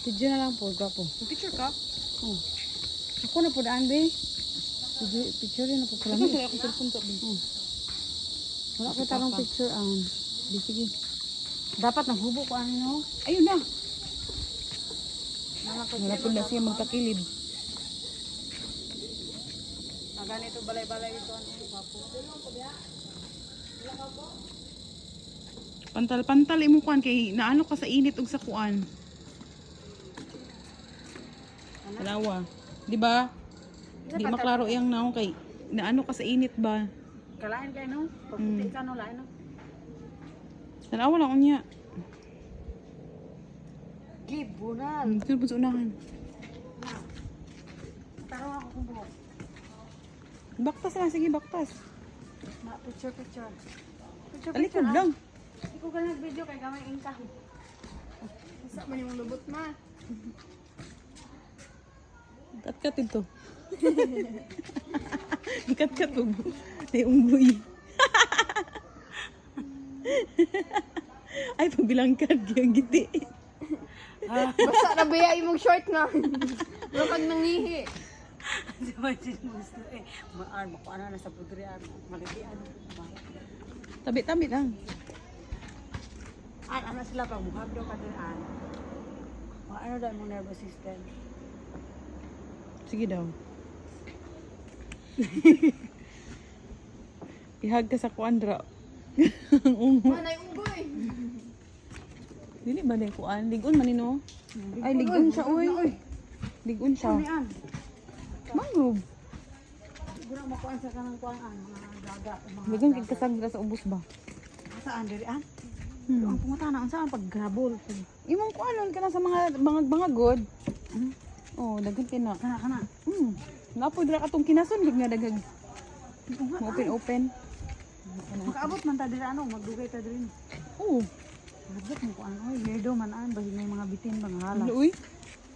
Video na lang po, gapo. Picture ka? Oh. Ako na po daan, be. Picture na po pala. Kasi ako cellphone ka. Wala ko tarong picture. Di, sige. Dapat naghubo ko ano, no? Ayun na. Wala po na siya magtakilid. Ganito balay-balay ito. Pantal-pantal imo kuan kay naano ka sa init ug sa kuan. Dalawa. Di ba? Di maklaro yang naon kay naano ka sa init ba? Kalain kayo, no? Pagputi ka, no? Lain, no? Dalawa lang unya. Gibunal. Ito po sa unahan. Tarong ako kung buhok. Baktas na, sige baktas. Picture. Talikod lang. Hindi ko ka nag-video kay gamay ingka. Isa man yung lubot ma. Kat-kat ito. Kat-kat ug. Ay unggoy. Ay pabilangkad yung giti. Basta nabaya imong short na. Bakag nangihi. Diba, gusto eh. Makuha na sa pudrian. Maligian. Tabi-tabi lang. Ano sila pag muhabdo ka din, ano daw mo nervous system? Sige daw. Ihag ka sa kuandra. Manay unggoy. Dili ba din kuan? Ligon man nino. Ay ligon siya oy. Ligon siya. Ano yan? Mangrove. Siguro makuha sa kanang kuhaan, mga daga. Ligon kid kasagra sa ubos ba? Saan, diri an? Ang pungutana, ang saan paggrabol. Imong kuanon kana sa mga bangag god. Oh, daghan kina. Kana. Napoy dira katong kinason gud nga dagag. Open. Makaabot man ta diri magdugay ta diri. Oh, Abot mo kuhaan, oy, weirdo man bahin may mga bitin bang hala. uy.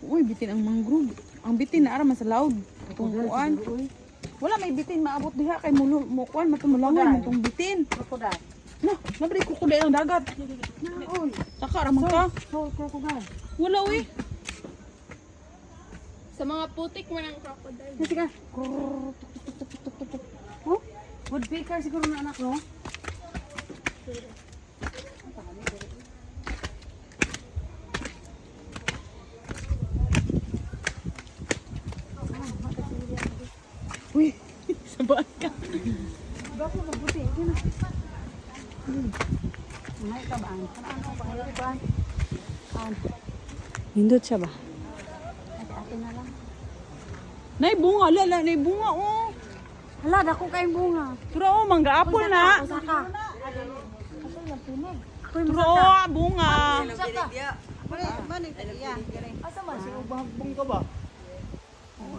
Uy, bitin ang mangrove. Ang bitin na ara man sa loud. Kung kuan. Wala may bitin maabot diha kay mo kuan matumulangan mo tong bitin. Krokodil. No, nabri ko kuday ang dagat. Oy, Taka ra man ka. krokodil. Wala uy. Sa mga putik man ang crocodile. Sige ka. Oh, woodpecker siguro na anak, no? Uy, sabaan ka. Bago mabuti, ito na. Mahal ka ba? Ano ba? Hindot siya ba? Ate na lang. Nay bunga, lala, nay bunga oh. Hala, dako kayong bunga. Turo oh, mangga apple na. Saka. Turo oh, bunga. Saka. Asa man si ubang ka ba?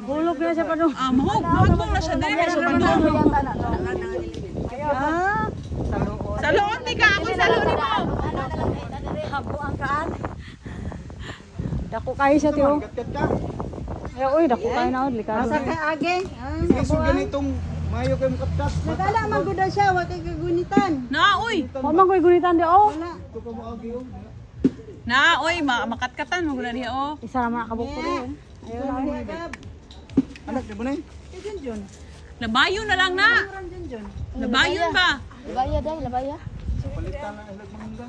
Bulog na siya pa doon. Mahog na siya. Dali na siya bandong. Sa loon, di ka. Ako sa loon mo. Habo ang kaan. Dako kayo siya, tiyo. Ay, uy, dako kayo na, likado. Asa kay age? Iso ganitong mayo kayo makaptas. Nadala man gud siya, wa kay kagunitan. Na, uy. Mamang ko'y gunitan di, oh. Ito ka maagi yun. Na, uy. Makatkatan mo na niya, oh. Isa naman nakabok ko rin. Anak, di ba na yun? Labayo na lang na. Labayon ba? Labaya day, labaya. Palitan na ilag mangga.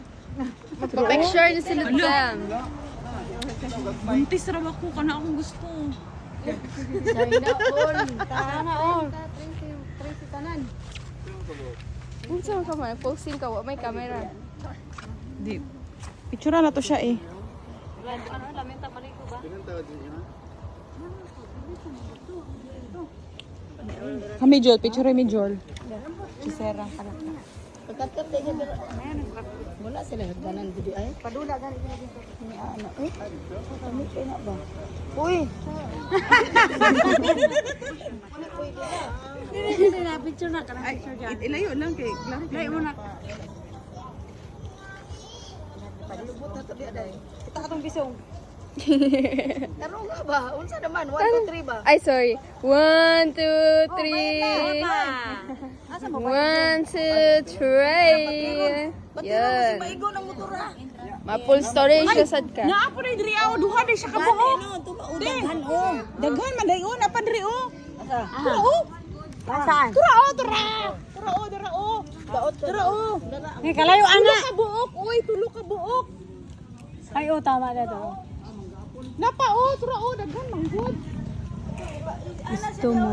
Picture ni sila Sam. Buntis raw ako. Kana akong gusto. China all. Sana, oh. Tracy tanan. Unsa ka man posting ka wa may camera. Di. Picture na to siya eh. Pinunta din yun. Kami Jol. Picture mi Jol. Si Sarah. Pagkat kay gid. Wala sila hagdanan gid ay. Padula, gani sila dito. Ni ano eh. Kami kay na ba? Uy. Hindi na, picture na. Kanang picture dyan. Ilayo lang kay Claro. Layo mo na. Palubot na to di aday. Kita ka tong pisong. Taro nga ba? Unsa naman? 1 2 3 ba? Ay sorry. 1 2 3. Asa mo? 1 2 3. Pati Yan. maigo ng motor ah. Ma-full storage ka sad ka. Naa po na diri aw duha di siya kabuok. Daghan o. Daghan man dayon na pa diri o. Tura o. Saan? Tura o tura. Tura o dira o. Tura o. May kalayo ana. Tulo ka buok, uy, tulo ka buok. Ay, oh, tama na to. Napa o, tura o, daghan manggod. Gusto mo.